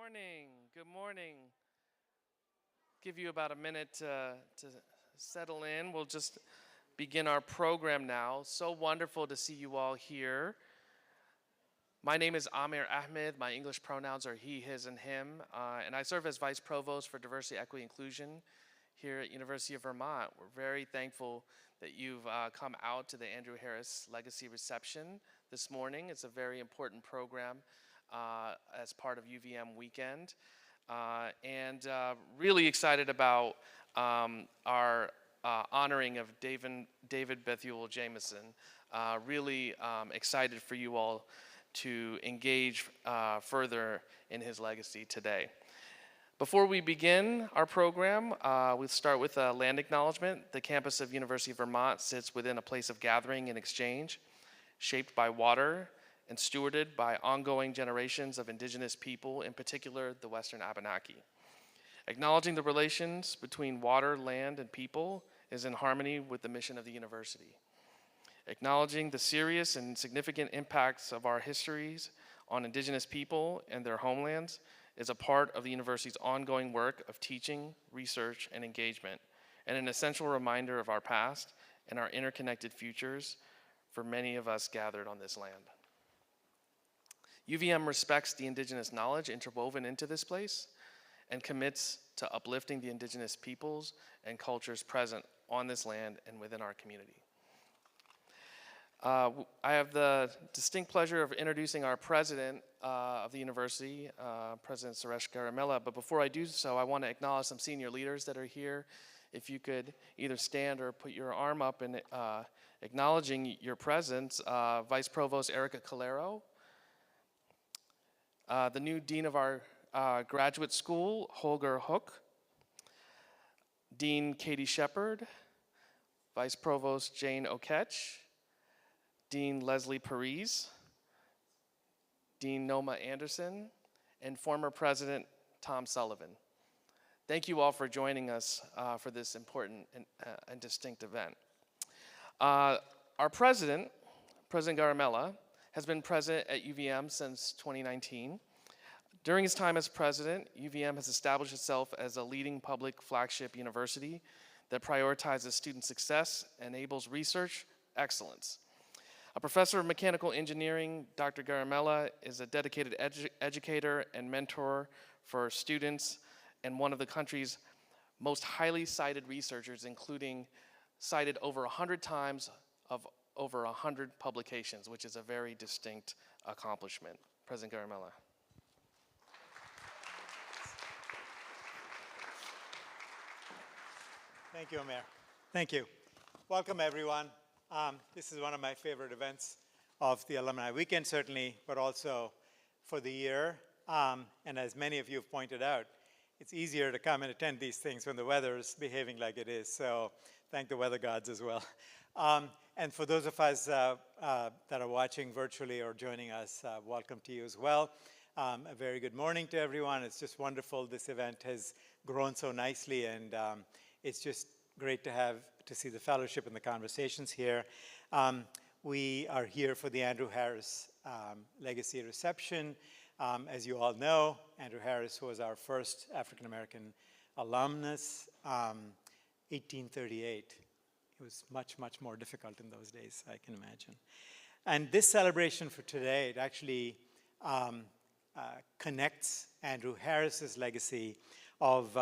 morning. Good morning. Give you about a minute to settle in. We'll just begin our program now. So wonderful to see you all here. My name is Amir Ahmed. My English pronouns are he, his, and him. And I serve as Vice Provost for Diversity, Equity, Inclusion here at University of Vermont. We're very thankful that you've come out to the Andrew Harris Legacy Reception this morning. It's a very important program as part of UVM weekend. And really excited about our honoring of David Bethuel Jameson. Really excited for you all to engage further in his legacy today. Before we begin our program, we'll start with a land acknowledgement. The campus of University of Vermont sits within a place of gathering and exchange, shaped by water and stewarded by ongoing generations of indigenous people, in particular the Western Abenaki. Acknowledging the relations between water, land, and people is in harmony with the mission of the university. Acknowledging the serious and significant impacts of our histories on indigenous people and their homelands is a part of the university's ongoing work of teaching, research, and engagement, and an essential reminder of our past and our interconnected futures for many of us gathered on this land. UVM respects the indigenous knowledge interwoven into this place and commits to uplifting the indigenous peoples and cultures present on this land and within our community. I have the distinct pleasure of introducing our president of the university, President Suresh Garamella, but before I do so, I want to acknowledge some senior leaders that are here. If you could either stand or put your arm up in acknowledging your presence, Vice Provost Erica Calero, the new Dean of our graduate school, Holger Hook, Dean Katie Shepard, Vice Provost Jane Oketch, Dean Leslie Parise, Dean Noma Anderson, and former President Tom Sullivan. Thank you all for joining us for this important and distinct event. Our president, President Garamella, has been president at UVM since 2019. During his time as president, UVM has established itself as a leading public flagship university that prioritizes student success and enables research excellence. A professor of mechanical engineering, Dr. Garamella is a dedicated educator and mentor for students and one of the country's most highly cited researchers, including cited over 100 times of over 100 publications, which is a very distinct accomplishment. President Garamella. Thank you, Amir. Thank you. Welcome, everyone. This is one of my favorite events of the Alumni Weekend, certainly, but also for the year. And as many of you have pointed out, it's easier to come and attend these things when the weather is behaving like it is. So thank the weather gods as well. And for those of us that are watching virtually or joining us, welcome to you as well. A very good morning to everyone. It's just wonderful. This event has grown so nicely, and it's just great to see the fellowship and the conversations here. We are here for the Andrew Harris Legacy Reception. As you all know, Andrew Harris was our first African-American alumnus, 1838. It was much, much more difficult in those days, I can imagine. And this celebration for today, it actually connects Andrew Harris's legacy of,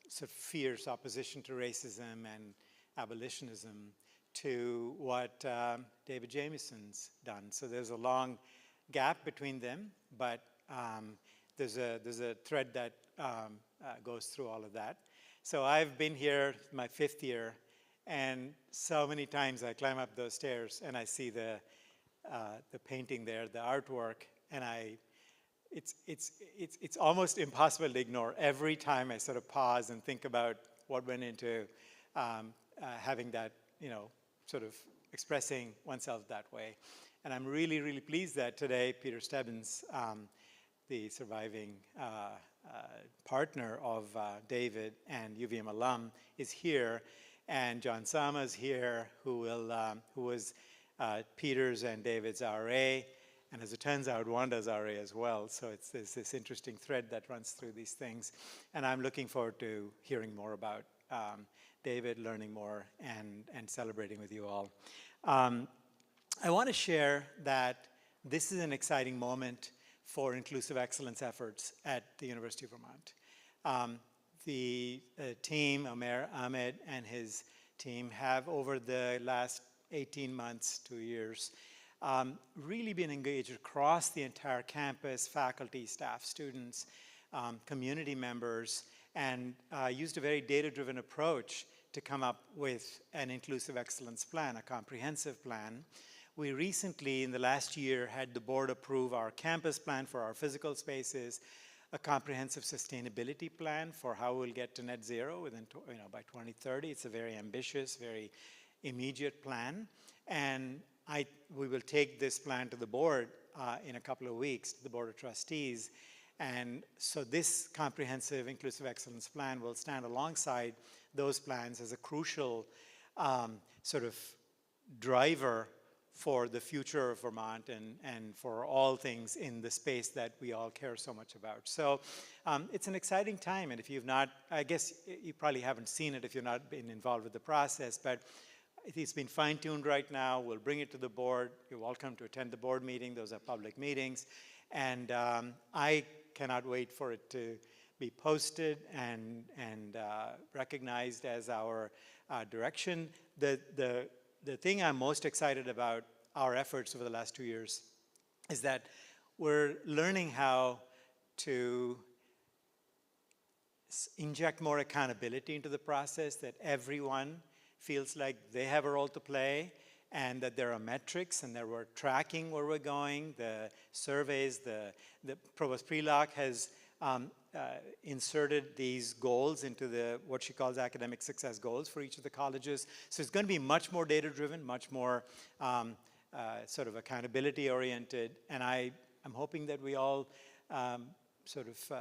sort of fierce opposition to racism and abolitionism to what David Jameson's done. So there's a long gap between them, but there's a thread that goes through all of that. So I've been here my 5th year, and so many times I climb up those stairs and I see the painting there, the artwork, and it's almost impossible to ignore. Every time I sort of pause and think about what went into having that, sort of expressing oneself that way. And I'm really, really pleased that today Peter Stebbins, the surviving partner of David and UVM alum, is here, and John Sama is here, who was Peter's and David's RA, And as it turns out, Wanda's RA as well. So there's this interesting thread that runs through these things. And I'm looking forward to hearing more about David, learning more, and celebrating with you all. I want to share that this is an exciting moment for inclusive excellence efforts at the University of Vermont. The team, Ahmed and his team, have over the last 18 months, 2 years, really been engaged across the entire campus, faculty, staff, students, community members, and used a very data-driven approach to come up with an inclusive excellence plan, a comprehensive plan. We recently, in the last year, had the board approve our campus plan for our physical spaces, a comprehensive sustainability plan for how we'll get to net zero within, by 2030. It's a very ambitious, very immediate plan. And we will take this plan to the board in a couple of weeks, to the Board of Trustees. And so this comprehensive inclusive excellence plan will stand alongside those plans as a crucial sort of driver for the future of Vermont and for all things in the space that we all care so much about. So it's an exciting time, and if you've not, I guess you probably haven't seen it if you've not been involved with the process, but it's been fine-tuned right now. We'll bring it to the board. You're welcome to attend the board meeting. Those are public meetings. And I cannot wait for it to be posted and recognized as our direction. The thing I'm most excited about our efforts over the last 2 years is that we're learning how to inject more accountability into the process, that everyone feels like they have a role to play, and that there are metrics and that we're tracking where we're going. The surveys, the Provost Prelock has inserted these goals into what she calls academic success goals for each of the colleges. So it's going to be much more data-driven, much more sort of accountability-oriented, and I'm hoping that we all sort of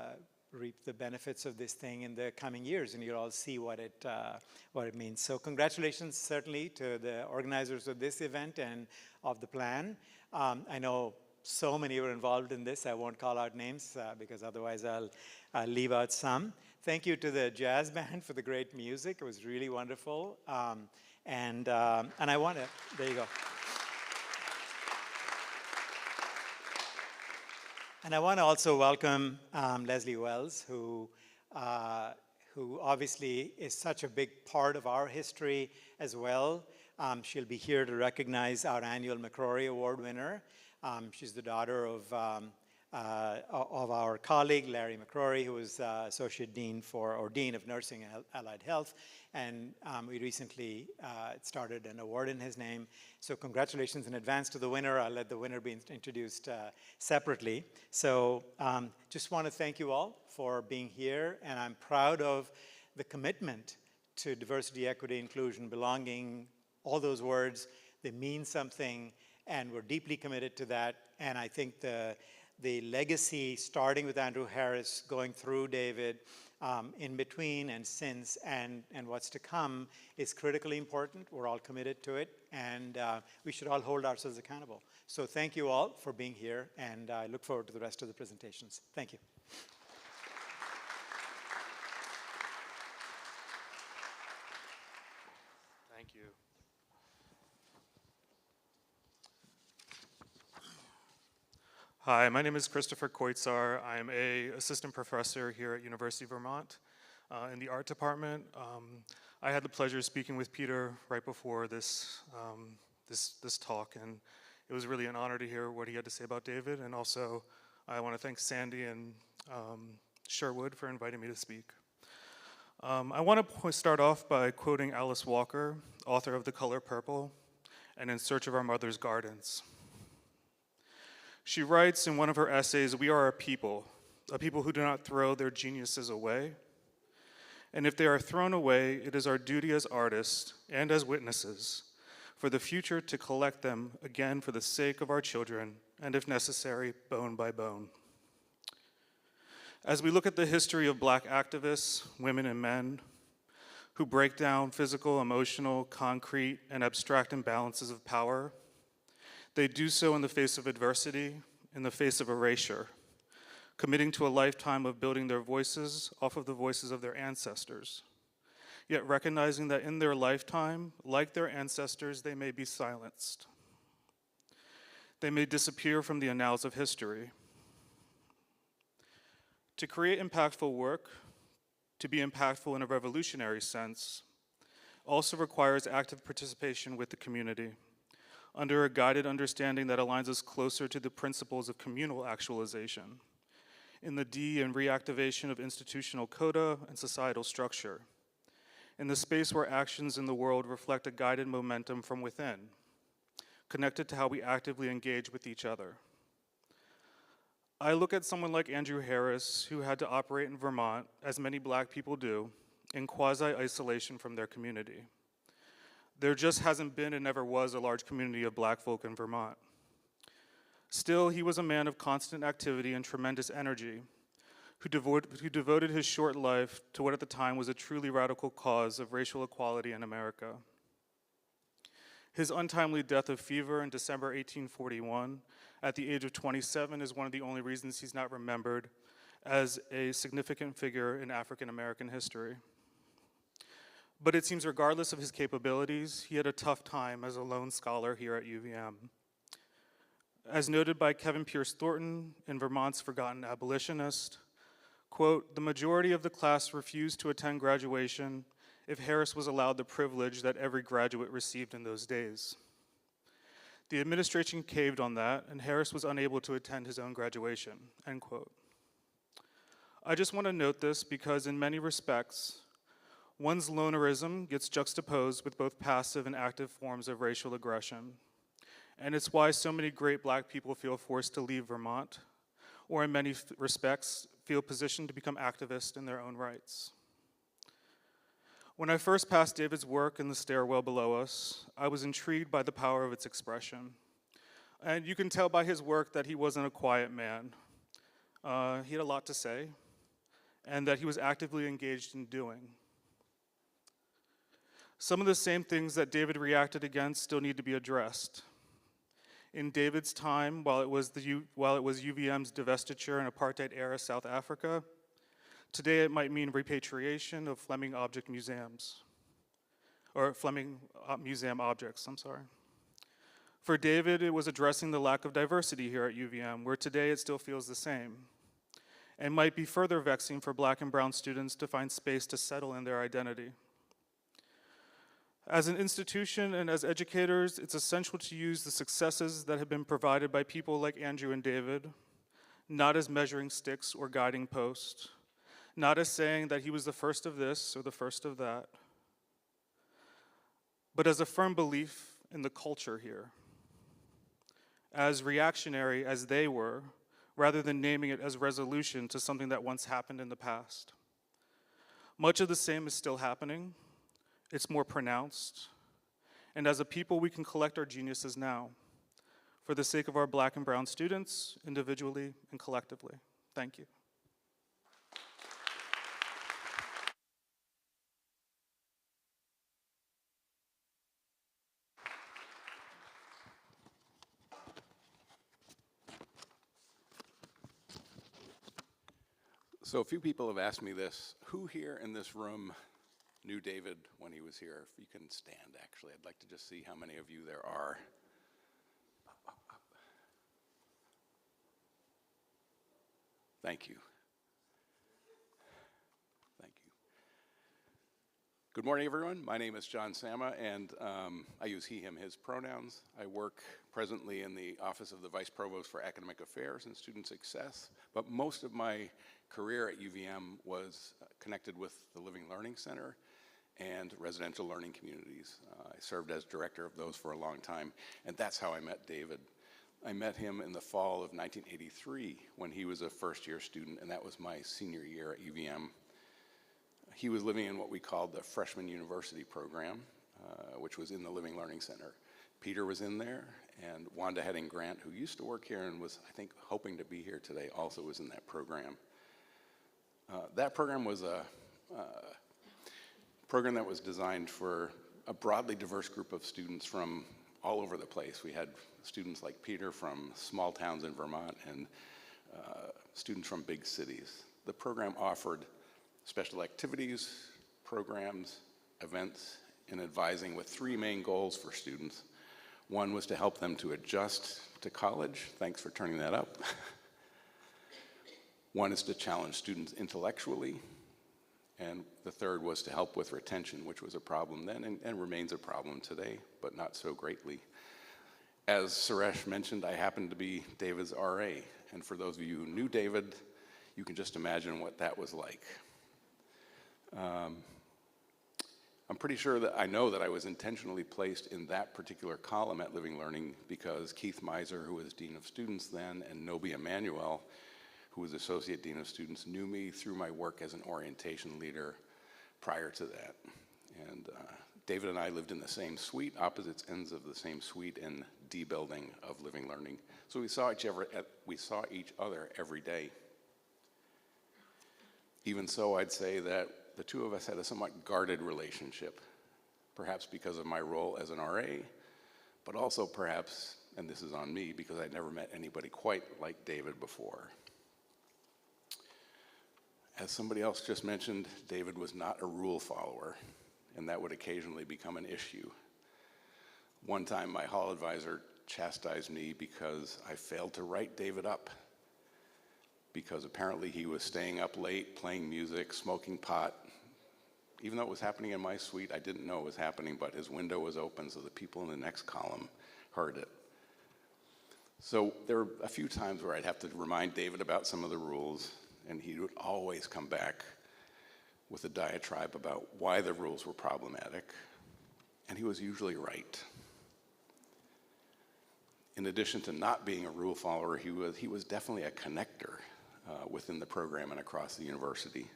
reap the benefits of this thing in the coming years, and you'll all see what it means. So congratulations, certainly, to the organizers of this event and of the plan. I know so many were involved in this. I won't call out names because otherwise I'll leave out some. Thank you to the jazz band for the great music. It was really wonderful. And I want to, there you go. And I want to also welcome Leslie Wells, who obviously is such a big part of our history as well. She'll be here to recognize our annual McCroy Award winner. She's the daughter of our colleague, Larry McCroy, who was Associate Dean Dean of Nursing and Allied Health. And we recently started an award in his name. So congratulations in advance to the winner. I'll let the winner be introduced separately. So just want to thank you all for being here. And I'm proud of the commitment to diversity, equity, inclusion, belonging, all those words. They mean something, and we're deeply committed to that. And I think the legacy, starting with Andrew Harris, going through David, in between and since, and what's to come, is critically important. We're all committed to it, and we should all hold ourselves accountable. So thank you all for being here, and I look forward to the rest of the presentations. Thank you. Thank you. Hi, my name is Christopher Koitsar. I'm an assistant professor here at University of Vermont in the art department. I had the pleasure of speaking with Peter right before this talk, and it was really an honor to hear what he had to say about David. And also, I want to thank Sandy and Sherwood for inviting me to speak. I want to start off by quoting Alice Walker, author of The Color Purple and In Search of Our Mother's Gardens. She writes in one of her essays, "We are a people who do not throw their geniuses away. And if they are thrown away, it is our duty as artists and as witnesses for the future to collect them again for the sake of our children, and if necessary, bone by bone." As we look at the history of Black activists, women and men, who break down physical, emotional, concrete, and abstract imbalances of power, They do so in the face of adversity, in the face of erasure, committing to a lifetime of building their voices off of the voices of their ancestors, yet recognizing that in their lifetime, like their ancestors, they may be silenced. They may disappear from the annals of history. To create impactful work, to be impactful in a revolutionary sense, also requires active participation with the community, under a guided understanding that aligns us closer to the principles of communal actualization, in the de- and reactivation of institutional coda and societal structure, in the space where actions in the world reflect a guided momentum from within, connected to how we actively engage with each other. I look at someone like Andrew Harris, who had to operate in Vermont, as many Black people do, in quasi-isolation from their community. There just hasn't been and never was a large community of Black folk in Vermont. Still, he was a man of constant activity and tremendous energy, who devoted his short life to what at the time was a truly radical cause of racial equality in America. His untimely death of fever in December 1841, at the age of 27, is one of the only reasons he's not remembered as a significant figure in African American history. But it seems regardless of his capabilities, he had a tough time as a lone scholar here at UVM. As noted by Kevin Pierce Thornton in Vermont's Forgotten Abolitionist, quote, "The majority of the class refused to attend graduation if Harris was allowed the privilege that every graduate received in those days. The administration caved on that, and Harris was unable to attend his own graduation," end quote. I just want to note this because in many respects, one's lonerism gets juxtaposed with both passive and active forms of racial aggression. And it's why so many great Black people feel forced to leave Vermont, or in many respects, feel positioned to become activists in their own rights. When I first passed David's work in the stairwell below us, I was intrigued by the power of its expression. And you can tell by his work that he wasn't a quiet man. He had a lot to say, and that he was actively engaged in doing. Some of the same things that David reacted against still need to be addressed. In David's time, while it was UVM's divestiture in apartheid-era South Africa, today it might mean repatriation of Fleming object museums, or Fleming museum objects, I'm sorry. For David, it was addressing the lack of diversity here at UVM, where today it still feels the same, and might be further vexing for Black and brown students to find space to settle in their identity. As an institution and as educators, it's essential to use the successes that have been provided by people like Andrew and David, not as measuring sticks or guiding posts, not as saying that he was the first of this or the first of that, but as a firm belief in the culture here, as reactionary as they were, rather than naming it as resolution to something that once happened in the past. Much of the same is still happening. It's more pronounced. And as a people, we can collect our geniuses now for the sake of our Black and brown students, individually and collectively. Thank you. So a few people have asked me this. Who here in this room knew David when he was here? If you can stand, actually. I'd like to just see how many of you there are. Thank you. Thank you. Good morning, everyone. My name is John Sama, and I use he, him, his pronouns. I work presently in the Office of the Vice Provost for Academic Affairs and Student Success, but most of my career at UVM was connected with the Living Learning Center and residential learning communities. I served as director of those for a long time, and that's how I met David. I met him in the fall of 1983 when he was a first-year student, and that was my senior year at UVM. He was living in what we called the Freshman University program, which was in the Living Learning Center. Peter was in there, and Wanda Heading Grant, who used to work here and was, I think, hoping to be here today, also was in that program. That program was a program that was designed for a broadly diverse group of students from all over the place. We had students like Peter from small towns in Vermont and students from big cities. The program offered special activities, programs, events, and advising with three main goals for students. One was to help them to adjust to college. Thanks for turning that up. One is to challenge students intellectually. And the third was to help with retention, which was a problem then and remains a problem today, but not so greatly. As Suresh mentioned, I happened to be David's RA. And for those of you who knew David, you can just imagine what that was like. I'm pretty sure that I know that I was intentionally placed in that particular column at Living Learning because Keith Miser, who was Dean of Students then, and Nobi Emanuel, who was Associate Dean of Students, knew me through my work as an orientation leader prior to that. And David and I lived in the same suite, opposite ends of the same suite in D building of Living Learning. So we saw each other every day. Even so, I'd say that the two of us had a somewhat guarded relationship, perhaps because of my role as an RA, but also perhaps, and this is on me, because I'd never met anybody quite like David before. As somebody else just mentioned, David was not a rule follower, and that would occasionally become an issue. One time, my hall advisor chastised me because I failed to write David up, because apparently he was staying up late, playing music, smoking pot. Even though it was happening in my suite, I didn't know it was happening, but his window was open, so the people in the next column heard it. So there were a few times where I'd have to remind David about some of the rules, and he would always come back with a diatribe about why the rules were problematic, and he was usually right. In addition to not being a rule follower, he was definitely a connector within the program and across the university.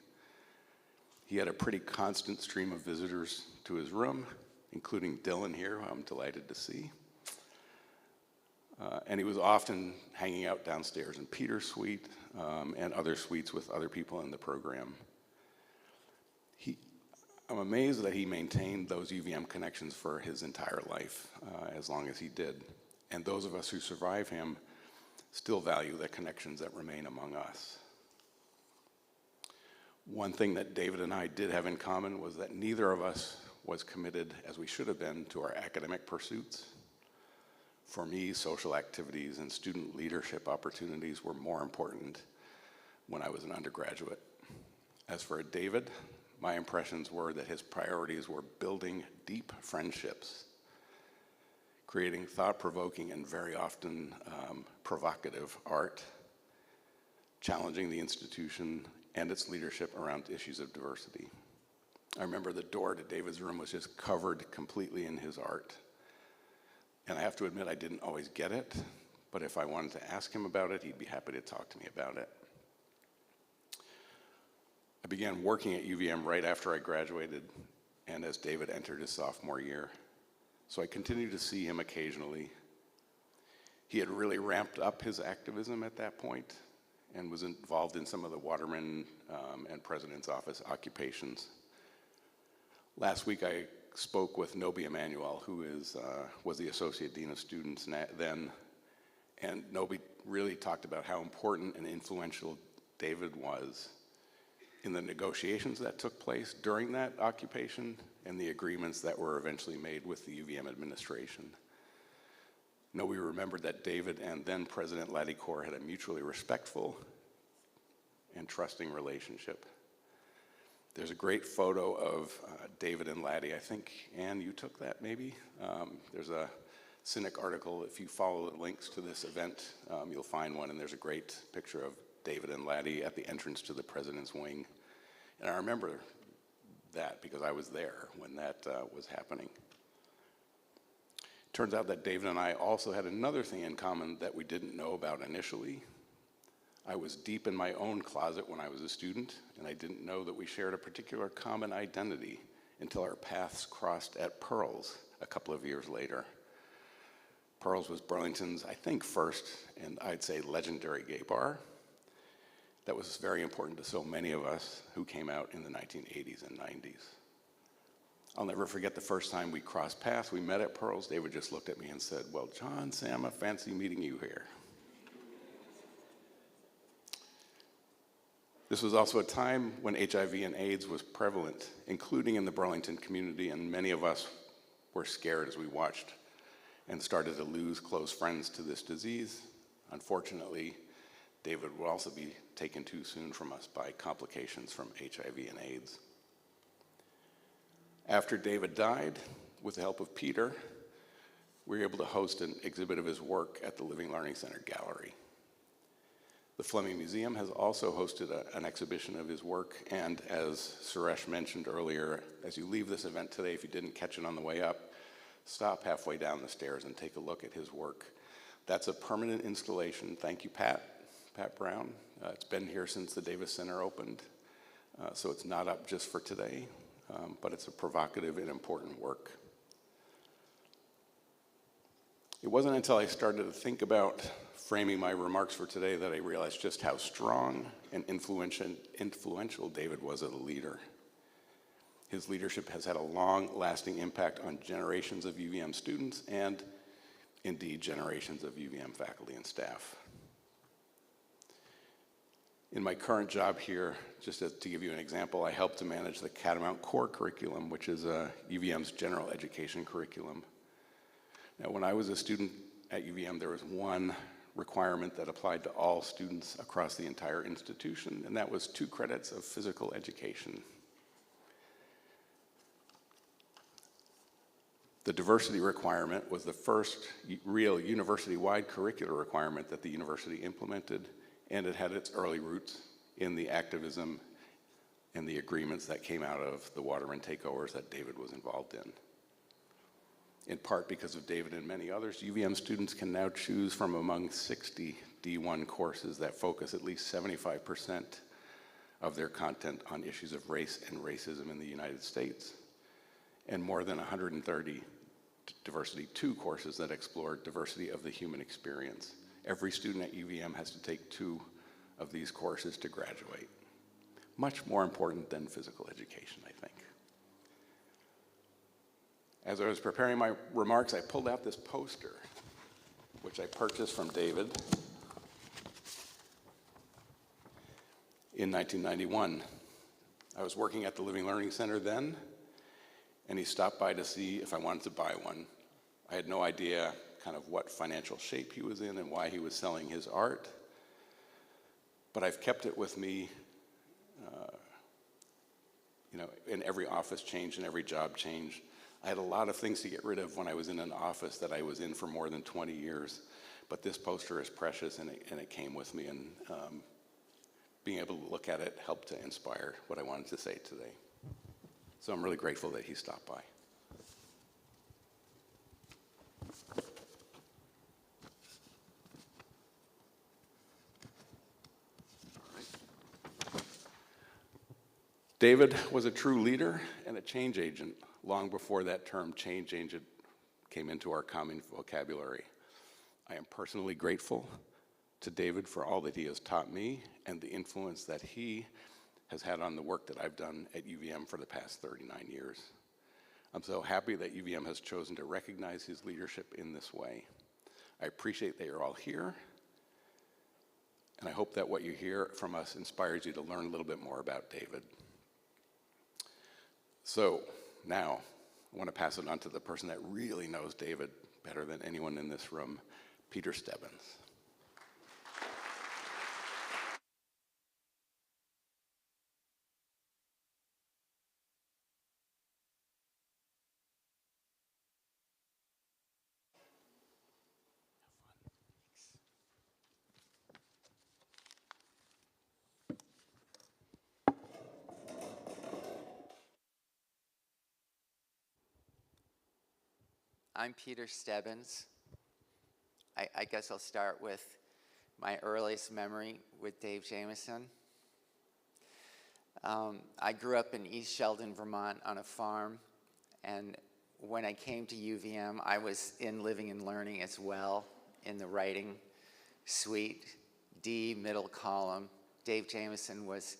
He had a pretty constant stream of visitors to his room, including Dylan here, who I'm delighted to see. And he was often hanging out downstairs in Peter's suite and other suites with other people in the program. I'm amazed that he maintained those UVM connections for his entire life, as long as he did. And those of us who survive him still value the connections that remain among us. One thing that David and I did have in common was that neither of us was committed, as we should have been, to our academic pursuits. For me, social activities and student leadership opportunities were more important when I was an undergraduate. As for David, my impressions were that his priorities were building deep friendships, creating thought-provoking and very often provocative art, challenging the institution and its leadership around issues of diversity. I remember the door to David's room was just covered completely in his art. And I have to admit, I didn't always get it, but if I wanted to ask him about it, he'd be happy to talk to me about it. I began working at UVM right after I graduated and as David entered his sophomore year. So I continued to see him occasionally. He had really ramped up his activism at that point and was involved in some of the Waterman and President's Office occupations. Last week I spoke with Nobi Emanuel, who was the Associate Dean of Students then, and Nobi really talked about how important and influential David was in the negotiations that took place during that occupation and the agreements that were eventually made with the UVM administration. Nobi remembered that David and then President Laddie-Corr had a mutually respectful and trusting relationship. There's a great photo of David and Laddie. I think, Ann, you took that maybe? There's a Cynic article. If you follow the links to this event, you'll find one, and there's a great picture of David and Laddie at the entrance to the president's wing. And I remember that because I was there when that was happening. Turns out that David and I also had another thing in common that we didn't know about initially. I was deep in my own closet when I was a student, and I didn't know that we shared a particular common identity until our paths crossed at Pearls a couple of years later. Pearls was Burlington's, I think, first, and I'd say legendary gay bar. That was very important to so many of us who came out in the 1980s and 90s. I'll never forget the first time we crossed paths, we met at Pearls. David just looked at me and said, "Well, John, Sam, fancy meeting you here." This was also a time when HIV and AIDS was prevalent, including in the Burlington community, and many of us were scared as we watched and started to lose close friends to this disease. Unfortunately, David would also be taken too soon from us by complications from HIV and AIDS. After David died, with the help of Peter, we were able to host an exhibit of his work at the Living Learning Center Gallery. The Fleming Museum has also hosted an exhibition of his work, and as Suresh mentioned earlier, as you leave this event today, if you didn't catch it on the way up, stop halfway down the stairs and take a look at his work. That's a permanent installation. Thank you, Pat Brown. It's been here since the Davis Center opened, so it's not up just for today, but it's a provocative and important work. It wasn't until I started to think about framing my remarks for today that I realized just how strong and influential David was as a leader. His leadership has had a long-lasting impact on generations of UVM students and, indeed, generations of UVM faculty and staff. In my current job here, just to give you an example, I help to manage the Catamount Core curriculum, which is UVM's general education curriculum. Now, when I was a student at UVM, there was one requirement that applied to all students across the entire institution, and that was 2 credits of physical education. The diversity requirement was the first real university-wide curricular requirement that the university implemented, and it had its early roots in the activism and the agreements that came out of the Waterman takeovers that David was involved in part because of David and many others, UVM students can now choose from among 60 D1 courses that focus at least 75% of their content on issues of race and racism in the United States, and more than 130 Diversity 2 courses that explore diversity of the human experience. Every student at UVM has to take 2 of these courses to graduate. Much more important than physical education, I think. As I was preparing my remarks, I pulled out this poster, which I purchased from David in 1991. I was working at the Living Learning Center then, and he stopped by to see if I wanted to buy one. I had no idea kind of what financial shape he was in and why he was selling his art, but I've kept it with me in every office change and every job change. I had a lot of things to get rid of when I was in an office that I was in for more than 20 years, but this poster is precious, and it came with me, and being able to look at it helped to inspire what I wanted to say today. So I'm really grateful that he stopped by. David was a true leader and a change agent long before that term change agent came into our common vocabulary. I am personally grateful to David for all that he has taught me and the influence that he has had on the work that I've done at UVM for the past 39 years. I'm so happy that UVM has chosen to recognize his leadership in this way. I appreciate that you're all here, and I hope that what you hear from us inspires you to learn a little bit more about David. So now, I want to pass it on to the person that really knows David better than anyone in this room, Peter Stebbins. I'm Peter Stebbins. I guess I'll start with my earliest memory with Dave Jameson. I grew up in East Sheldon, Vermont on a farm, and when I came to UVM, I was in Living and Learning as well, in the writing suite, D, middle column. Dave Jameson was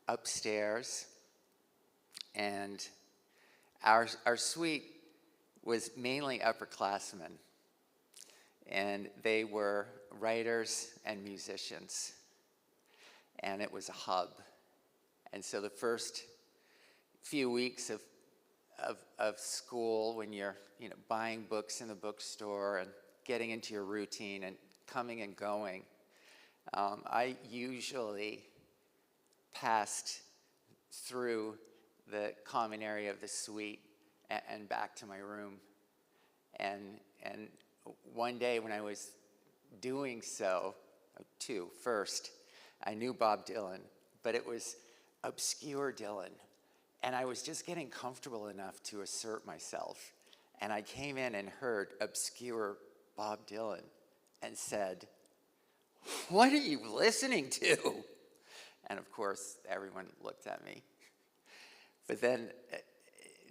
upstairs, and our suite was mainly upperclassmen, and they were writers and musicians, and it was a hub. And so the first few weeks of school, when you're buying books in the bookstore and getting into your routine and coming and going, I usually passed through the common area of the suite and back to my room. And one day when I was doing so, first, I knew Bob Dylan, but it was obscure Dylan. And I was just getting comfortable enough to assert myself. And I came in and heard obscure Bob Dylan and said, "What are you listening to?" And of course, everyone looked at me. But then,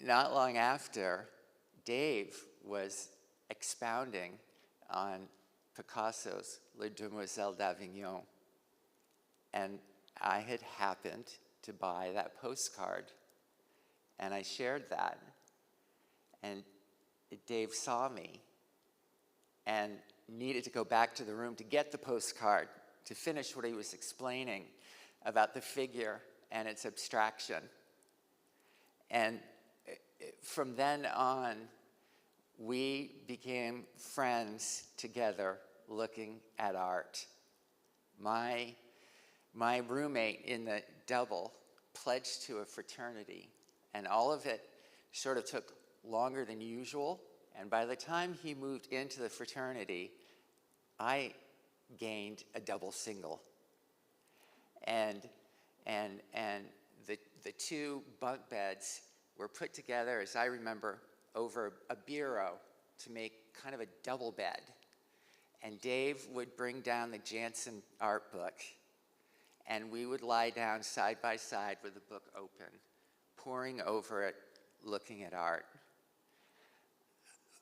not long after, Dave was expounding on Picasso's Les Demoiselles d'Avignon. And I had happened to buy that postcard. And I shared that. And Dave saw me and needed to go back to the room to get the postcard, to finish what he was explaining about the figure and its abstraction. And from then on, we became friends together looking at art. My roommate in the double pledged to a fraternity, and all of it sort of took longer than usual. And by the time he moved into the fraternity, I gained a double single. And the two bunk beds were put together, as I remember, over a bureau to make kind of a double bed. And Dave would bring down the Jameson art book, and we would lie down side by side with the book open, poring over it, looking at art.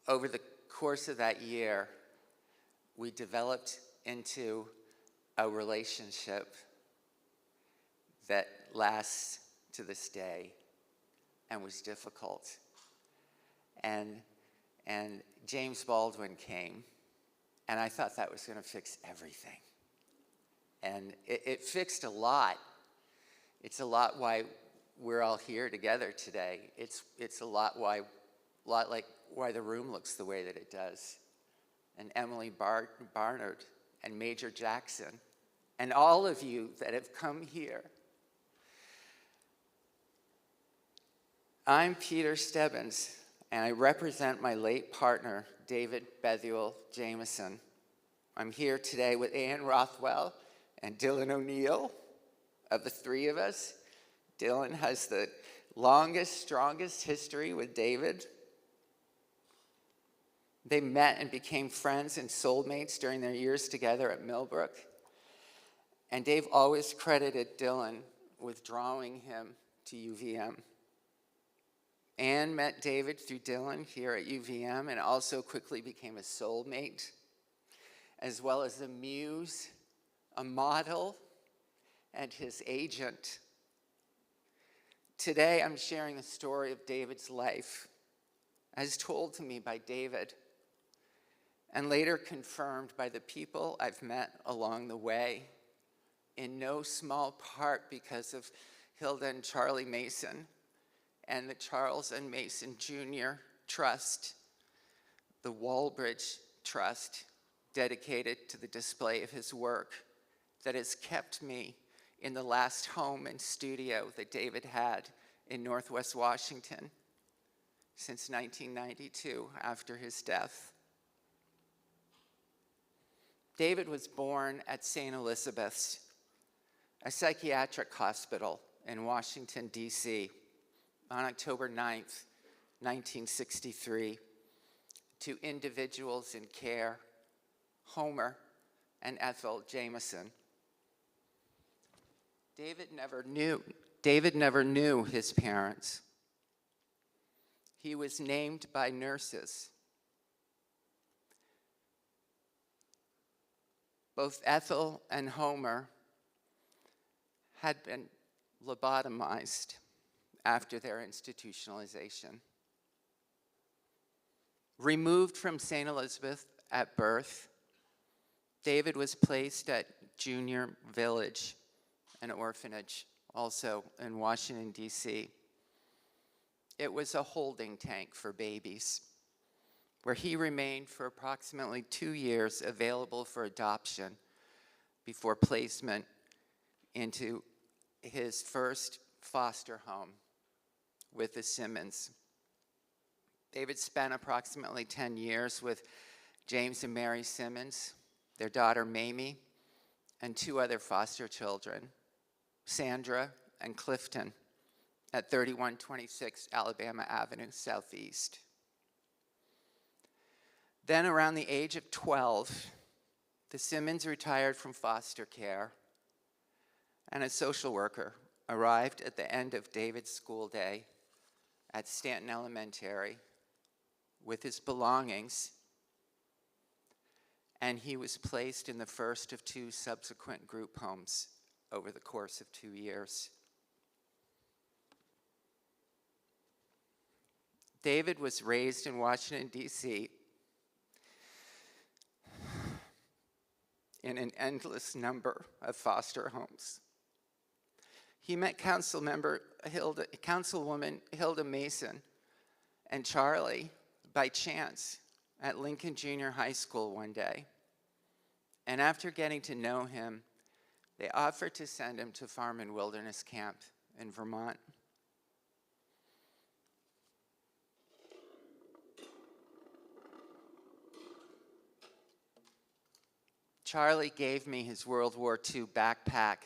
Over the course of that year, we developed into a relationship that lasts to this day and was difficult. And James Baldwin came, and I thought that was going to fix everything. And it fixed a lot. It's a lot why we're all here together today. It's a lot like why the room looks the way that it does. And Emily Barnard and Major Jackson and all of you that have come here. I'm Peter Stebbins, and I represent my late partner, David Bethuel Jameson. I'm here today with Ann Rothwell and Dylan O'Neill. Of the three of us, Dylan has the longest, strongest history with David. They met and became friends and soulmates during their years together at Millbrook. And Dave always credited Dylan with drawing him to UVM. Ann met David through Dylan here at UVM and also quickly became a soulmate, as well as a muse, a model, and his agent. Today, I'm sharing the story of David's life, as told to me by David, and later confirmed by the people I've met along the way, in no small part because of Hilda and Charlie Mason, and the Charles and Mason Jr. Trust, the Walbridge Trust, dedicated to the display of his work, that has kept me in the last home and studio that David had in Northwest Washington since 1992, after his death. David was born at St. Elizabeth's, a psychiatric hospital in Washington, D.C., on October 9th, 1963, to individuals in care, Homer and Ethel Jameson. David never knew his parents. He was named by nurses. Both Ethel and Homer had been lobotomized after their institutionalization. Removed from St. Elizabeth at birth, David was placed at Junior Village, an orphanage, also in Washington, D.C. It was a holding tank for babies, where he remained for approximately 2 years, available for adoption before placement into his first foster home with the Simmons. David spent approximately 10 years with James and Mary Simmons, their daughter Mamie, and 2 other foster children, Sandra and Clifton, at 3126 Alabama Avenue Southeast. Then around the age of 12, the Simmons retired from foster care, and a social worker arrived at the end of David's school day at Stanton Elementary with his belongings, and he was placed in the first of 2 subsequent group homes over the course of 2 years. David was raised in Washington, D.C. in an endless number of foster homes. He met Councilwoman Hilda Mason and Charlie by chance at Lincoln Junior High School one day. And after getting to know him, they offered to send him to Farm and Wilderness Camp in Vermont. Charlie gave me his World War II backpack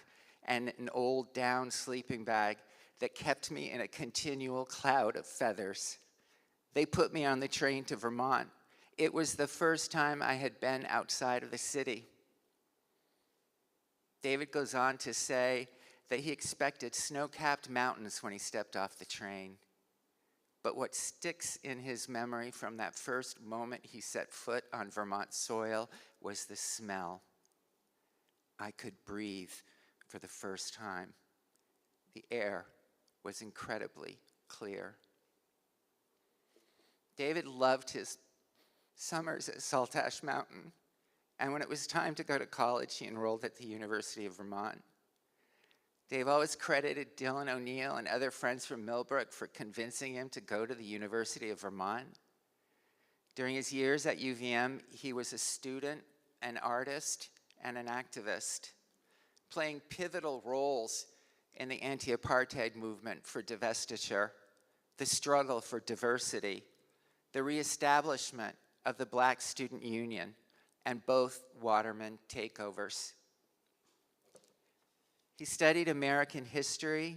and an old down sleeping bag that kept me in a continual cloud of feathers. They put me on the train to Vermont. It was the first time I had been outside of the city. David goes on to say that he expected snow-capped mountains when he stepped off the train. But what sticks in his memory from that first moment he set foot on Vermont soil was the smell. I could breathe for the first time. The air was incredibly clear. David loved his summers at Saltash Mountain, and when it was time to go to college, he enrolled at the University of Vermont. Dave always credited Dylan O'Neill and other friends from Millbrook for convincing him to go to the University of Vermont. During his years at UVM, he was a student, an artist, and an activist, playing pivotal roles in the anti-apartheid movement for divestiture, the struggle for diversity, the reestablishment of the Black Student Union, and both Waterman takeovers. He studied American history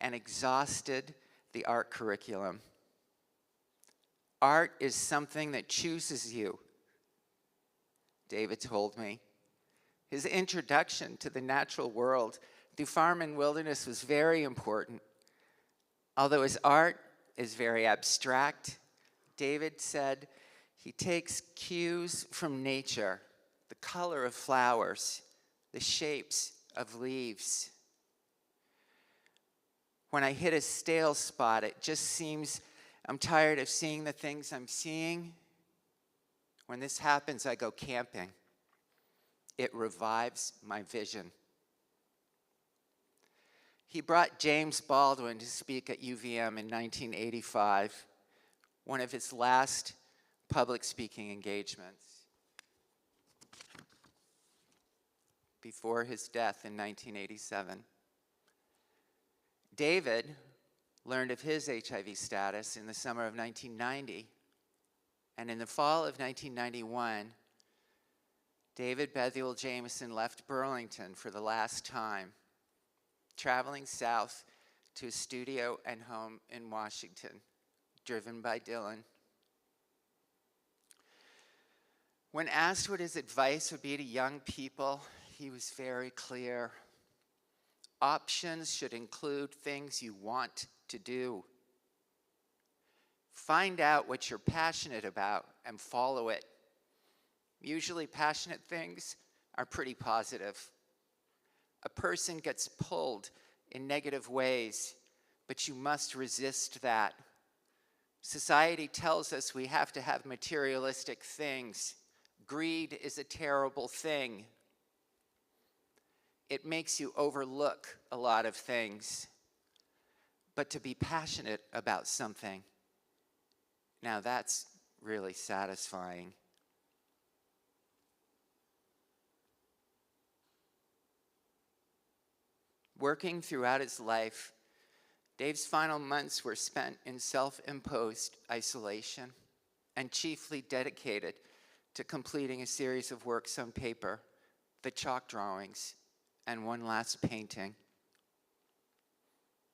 and exhausted the art curriculum. Art is something that chooses you, David told me. His introduction to the natural world through Farm and Wilderness was very important. Although his art is very abstract, David said he takes cues from nature, the color of flowers, the shapes of leaves. When I hit a stale spot, it just seems I'm tired of seeing the things I'm seeing. When this happens, I go camping. It revives my vision. He brought James Baldwin to speak at UVM in 1985, one of his last public speaking engagements, before his death in 1987. David learned of his HIV status in the summer of 1990, and in the fall of 1991, David Bethuel Jameson left Burlington for the last time, traveling south to his studio and home in Washington, driven by Dylan. When asked what his advice would be to young people, he was very clear. Options should include things you want to do. Find out what you're passionate about and follow it. Usually passionate things are pretty positive. A person gets pulled in negative ways, but you must resist that. Society tells us we have to have materialistic things. Greed is a terrible thing. It makes you overlook a lot of things. But to be passionate about something, now that's really satisfying. Working throughout his life, Dave's final months were spent in self-imposed isolation and chiefly dedicated to completing a series of works on paper, the chalk drawings, and one last painting.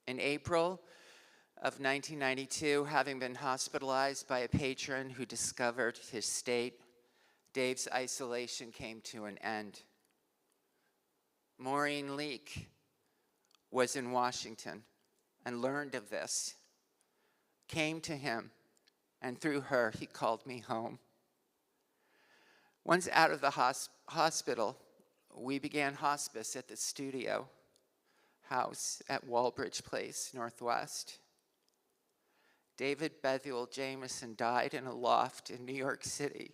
In April of 1992, having been hospitalized by a patron who discovered his state, Dave's isolation came to an end. Maureen Leake was in Washington and learned of this, came to him, and through her, he called me home. Once out of the hospital, we began hospice at the studio house at Walbridge Place, Northwest. David Bethuel Jameson died in a loft in New York City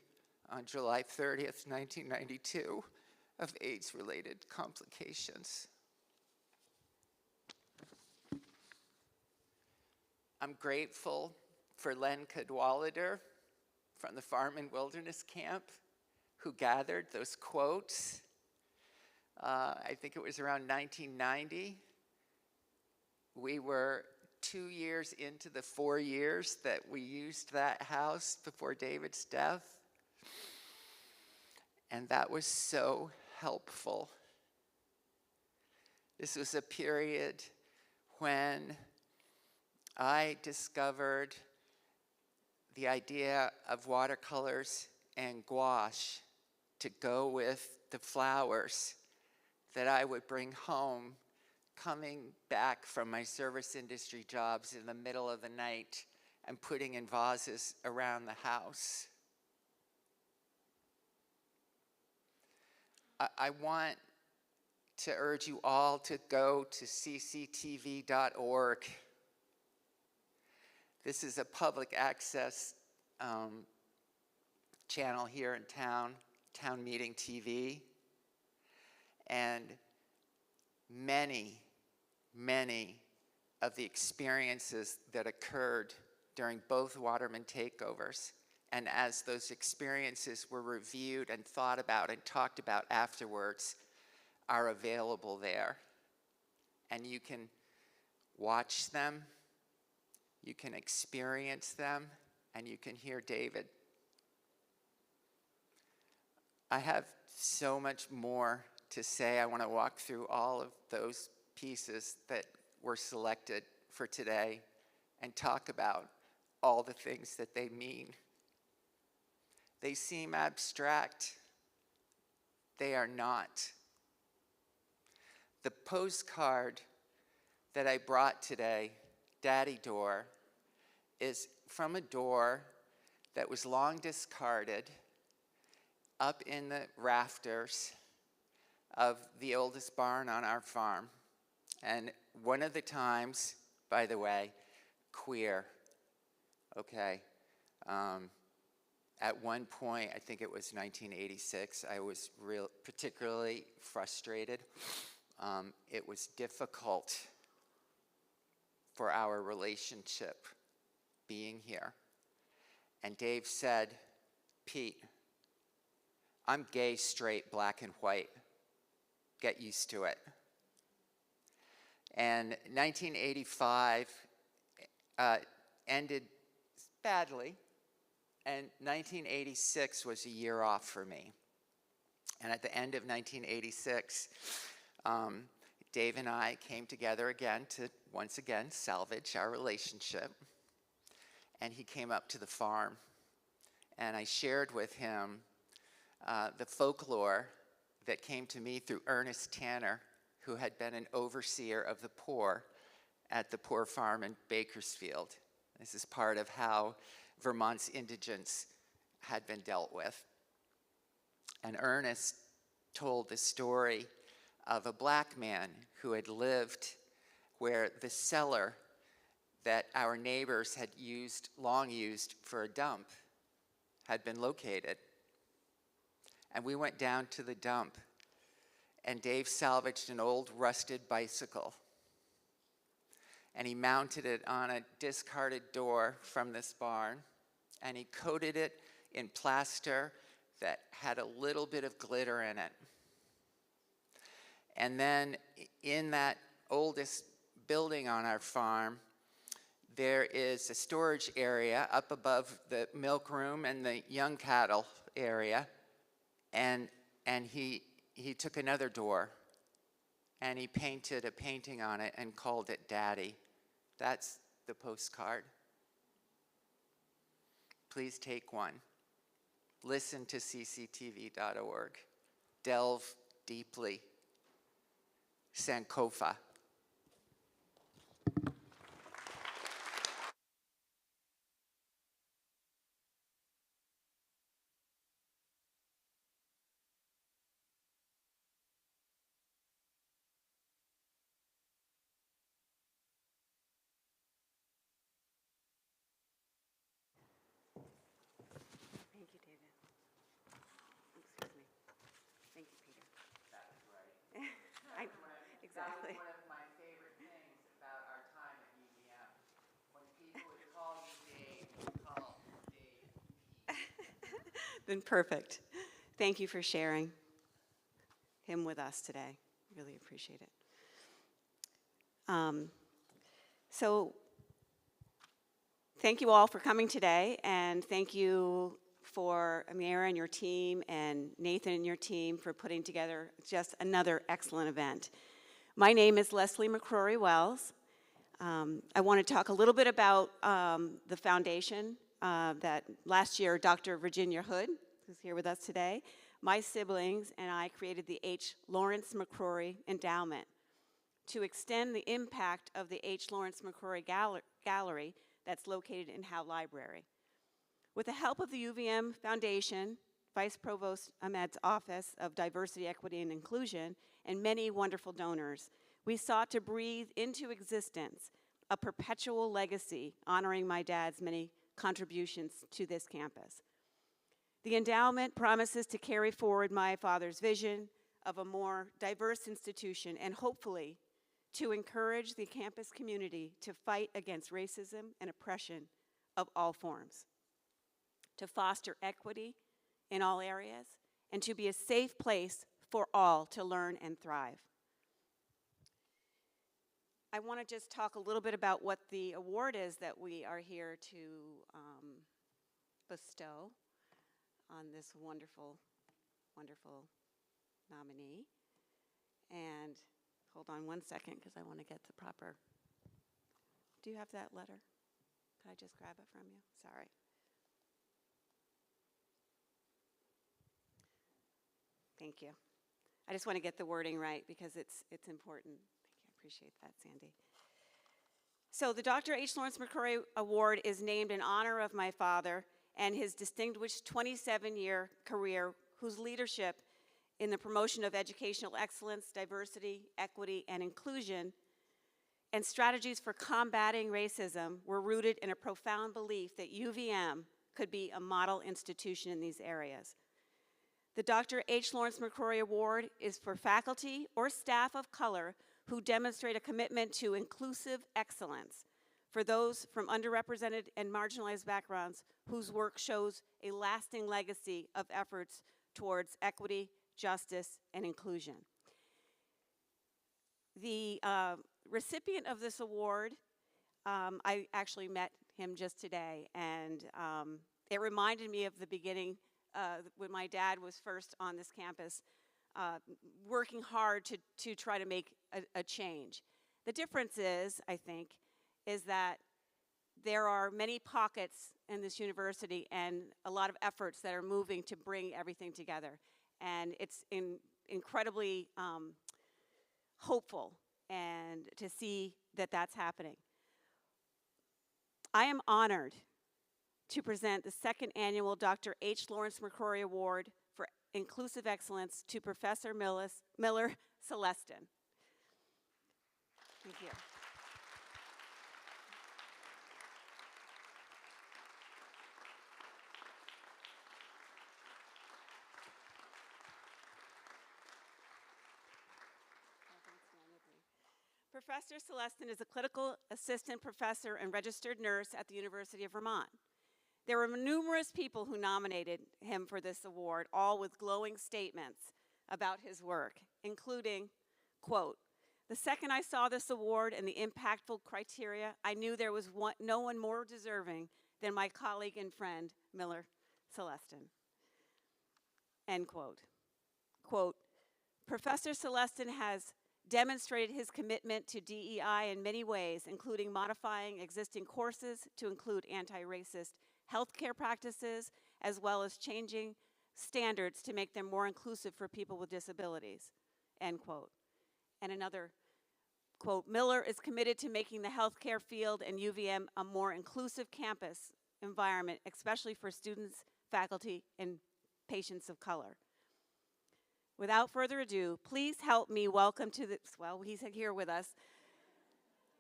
on July 30th, 1992, of AIDS-related complications. I'm grateful for Len Cadwallader from the Farm and Wilderness Camp, who gathered those quotes. I think it was around 1990. We were 2 years into the 4 years that we used that house before David's death. And that was so helpful. This was a period when I discovered the idea of watercolors and gouache to go with the flowers that I would bring home coming back from my service industry jobs in the middle of the night and putting in vases around the house. I want to urge you all to go to cctv.org. This is a public access channel here in town meeting TV. And many, many of the experiences that occurred during both Waterman takeovers, and as those experiences were reviewed and thought about and talked about afterwards, are available there. And you can watch them, you can experience them, and you can hear David. I have so much more to say. I want to walk through all of those pieces that were selected for today and talk about all the things that they mean. They seem abstract. They are not. The postcard that I brought today, Daddy Door, is from a door that was long discarded up in the rafters of the oldest barn on our farm. And one of the times, by the way, queer, okay. At one point, I think it was 1986, I was particularly frustrated. It was difficult for our relationship being here. And Dave said, "Pete, I'm gay, straight, black, and white. Get used to it." And 1985 ended badly, and 1986 was a year off for me. And at the end of 1986, Dave and I came together again to once again salvage our relationship. And he came up to the farm, and I shared with him the folklore that came to me through Ernest Tanner, who had been an overseer of the poor at the Poor Farm in Bakersfield. This is part of how Vermont's indigents had been dealt with. And Ernest told the story of a black man who had lived where the cellar that our neighbors had long used for a dump had been located. And we went down to the dump, and Dave salvaged an old rusted bicycle, and he mounted it on a discarded door from this barn, and he coated it in plaster that had a little bit of glitter in it. And then in that oldest building on our farm, there is a storage area up above the milk room and the young cattle area, and he took another door and he painted a painting on it and called it Daddy. That's the postcard. Please take one. Listen to cctv.org. Delve deeply. Sankofa. Thank you, David. Excuse me. Thank you, Peter. That was right. Exactly. That was one of my favorite things about our time at UVM. When people would call you Dave, would call Dave Pete. Been perfect. Thank you for sharing him with us today. Really appreciate it. So thank you all for coming today, and thank you for Amira and your team and Nathan and your team for putting together just another excellent event. My name is Leslie McCroy Wells. I want to talk a little bit about the foundation that last year Dr. Virginia Hood, who's here with us today, my siblings and I created the H. Lawrence McCroy Endowment to extend the impact of the H. Lawrence McCroy Gallery that's located in Howe Library. With the help of the UVM Foundation, Vice Provost Ahmed's Office of Diversity, Equity, and Inclusion, and many wonderful donors, we sought to breathe into existence a perpetual legacy honoring my dad's many contributions to this campus. The endowment promises to carry forward my father's vision of a more diverse institution and hopefully to encourage the campus community to fight against racism and oppression of all forms, to foster equity in all areas, and to be a safe place for all to learn and thrive. I want to just talk a little bit about what the award is that we are here to bestow on this wonderful, wonderful nominee. And hold on one second, because I want to get the proper. Do you have that letter? Could I just grab it from you? Sorry. Thank you. I just want to get the wording right because it's important. Thank you. I appreciate that, Sandy. So the Dr. H. Lawrence McCroy Award is named in honor of my father and his distinguished 27-year career, whose leadership in the promotion of educational excellence, diversity, equity, and inclusion, and strategies for combating racism were rooted in a profound belief that UVM could be a model institution in these areas. The Dr. H. Lawrence McCroy Award is for faculty or staff of color who demonstrate a commitment to inclusive excellence, for those from underrepresented and marginalized backgrounds whose work shows a lasting legacy of efforts towards equity, justice, and inclusion. The recipient of this award, I actually met him just today, and it reminded me of the beginning when my dad was first on this campus, working hard to try to make a change. The difference is, I think, is that there are many pockets in this university and a lot of efforts that are moving to bring everything together. And it's incredibly hopeful and to see that that's happening. I am honored to present the second annual Dr. H. Lawrence McCroy Award for Inclusive Excellence to Professor Miller Celestin. Thank you. Professor Celestin is a clinical assistant professor and registered nurse at the University of Vermont. There were numerous people who nominated him for this award, all with glowing statements about his work, including, quote, "The second I saw this award and the impactful criteria, I knew there was no one more deserving than my colleague and friend, Miller Celestin," end quote. Quote, "Professor Celestin has demonstrated his commitment to DEI in many ways, including modifying existing courses to include anti-racist healthcare practices, as well as changing standards to make them more inclusive for people with disabilities," end quote. And another quote, "Miller is committed to making the healthcare field and UVM a more inclusive campus environment, especially for students, faculty, and patients of color." Without further ado, please help me welcome to this, well, he's here with us.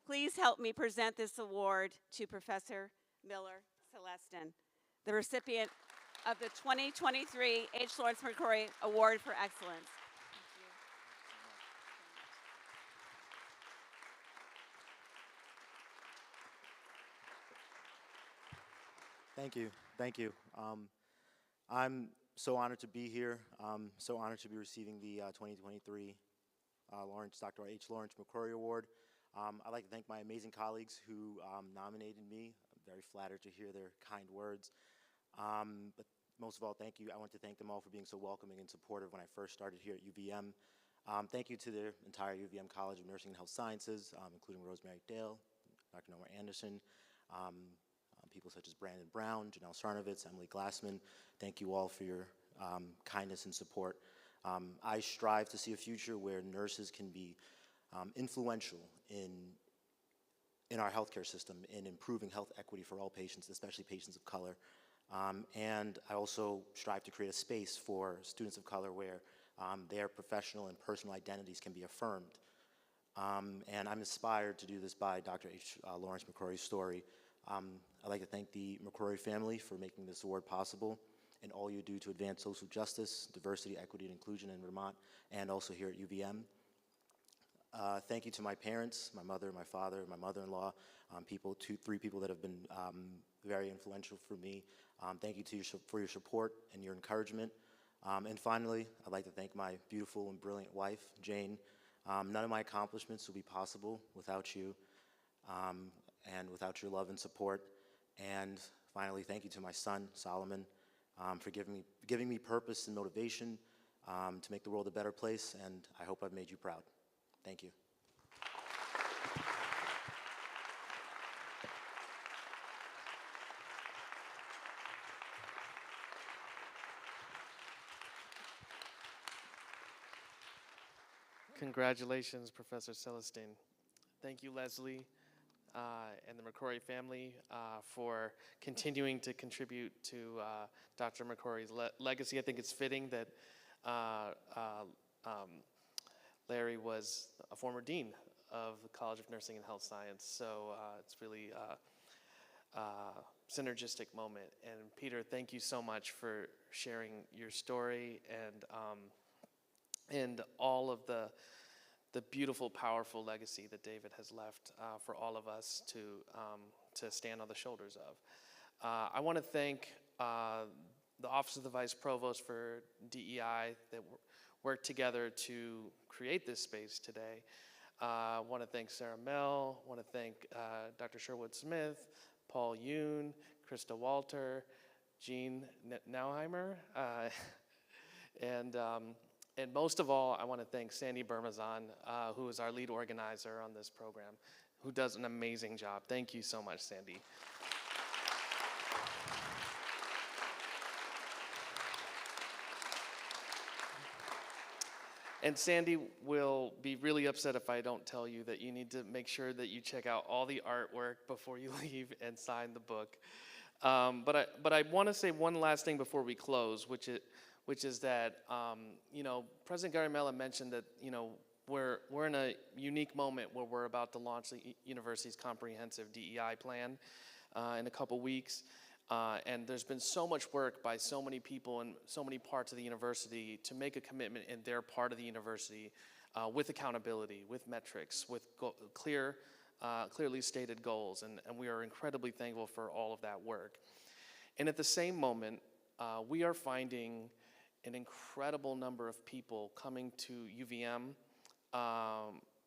Please help me present this award to Professor Miller Celestin, the recipient of the 2023 H. Lawrence McCroy Award for Excellence. Thank you. Thank you. I'm so honored to be here. So honored to be receiving the 2023 Dr. H. Lawrence McCroy Award. I'd like to thank my amazing colleagues who nominated me. I'm very flattered to hear their kind words. But most of all, thank you. I want to thank them all for being so welcoming and supportive when I first started here at UVM. Thank you to the entire UVM College of Nursing and Health Sciences, including Rosemary Dale, Dr. Noah Anderson, people such as Brandon Brown, Janelle Sarnovitz, Emily Glassman. Thank you all for your kindness and support. I strive to see a future where nurses can be influential in our healthcare system in improving health equity for all patients, especially patients of color. And I also strive to create a space for students of color where their professional and personal identities can be affirmed. And I'm inspired to do this by Dr. H. Lawrence McCroy's story. I'd like to thank the McCroy family for making this award possible and all you do to advance social justice, diversity, equity, and inclusion in Vermont, and also here at UVM. Thank you to my parents, my mother, my father, my mother-in-law, three people that have been very influential for me. Thank you for your support and your encouragement. And finally, I'd like to thank my beautiful and brilliant wife, Jane. None of my accomplishments would be possible without you and without your love and support. And finally, thank you to my son, Solomon, for giving me purpose and motivation to make the world a better place, and I hope I've made you proud. Thank you. Congratulations, Professor Celestin. Thank you, Leslie, and the McCroy family for continuing to contribute to Dr. McCroy's legacy. I think it's fitting that Larry was a former dean of the College of Nursing and Health Science, so it's really a synergistic moment. And Peter, thank you so much for sharing your story and all of the beautiful, powerful legacy that David has left for all of us to stand on the shoulders of. I want to thank the Office of the Vice Provost for DEI that worked together to create this space today. I want to thank Sarah Mell, I want to thank Dr. Sherwood Smith, Paul Yoon, Krista Walter, Jean Nauheimer, and most of all, I want to thank Sandy Bermazan, who is our lead organizer on this program, who does an amazing job. Thank you so much, Sandy. And Sandy will be really upset if I don't tell you that you need to make sure that you check out all the artwork before you leave and sign the book. But I want to say one last thing before we close, which is that President Gary Mellon mentioned that we're in a unique moment where we're about to launch the university's comprehensive DEI plan in a couple weeks. And there's been so much work by so many people in so many parts of the university to make a commitment in their part of the university with accountability, with metrics, with clearly stated goals, and we are incredibly thankful for all of that work. And at the same moment, we are finding an incredible number of people coming to UVM,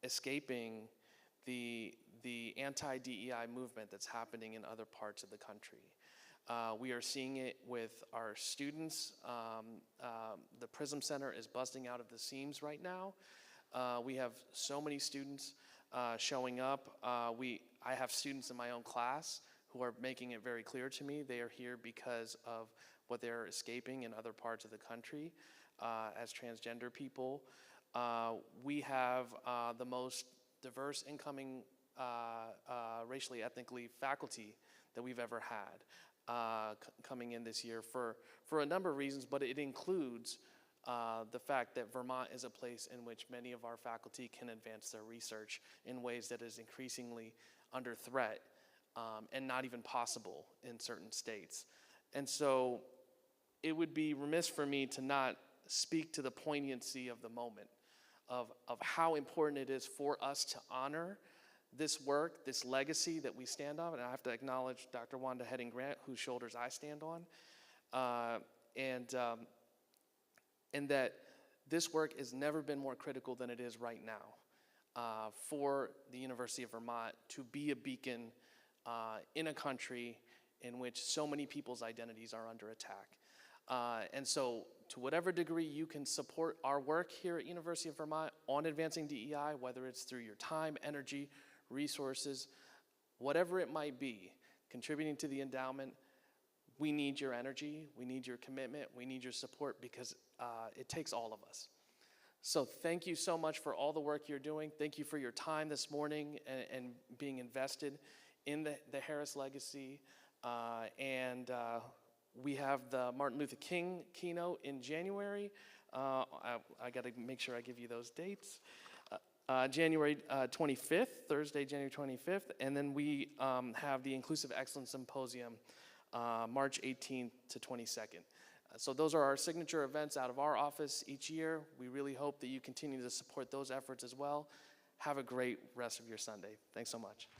escaping the anti-DEI movement that's happening in other parts of the country. We are seeing it with our students. The PRISM Center is busting out of the seams right now. We have so many students showing up. I have students in my own class who are making it very clear to me they are here because of what they're escaping in other parts of the country as transgender people. We have the most diverse incoming racially, ethnically faculty that we've ever had coming in this year for a number of reasons, but it includes the fact that Vermont is a place in which many of our faculty can advance their research in ways that is increasingly under threat and not even possible in certain states. And so it would be remiss for me to not speak to the poignancy of the moment, of how important it is for us to honor this work, this legacy that we stand on. And I have to acknowledge Dr. Wanda Heading-Grant, whose shoulders I stand on. And that this work has never been more critical than it is right now for the University of Vermont to be a beacon in a country in which so many people's identities are under attack. And so to whatever degree you can support our work here at University of Vermont on advancing DEI, whether it's through your time, energy, resources, whatever it might be, contributing to the endowment, we need your energy, we need your commitment, we need your support because it takes all of us. So thank you so much for all the work you're doing. Thank you for your time this morning and being invested in the Harris legacy. We have the Martin Luther King keynote in January. I got to make sure I give you those dates. January 25th, Thursday, January 25th. And then we have the Inclusive Excellence Symposium, March 18th to 22nd. So those are our signature events out of our office each year. We really hope that you continue to support those efforts as well. Have a great rest of your Sunday. Thanks so much.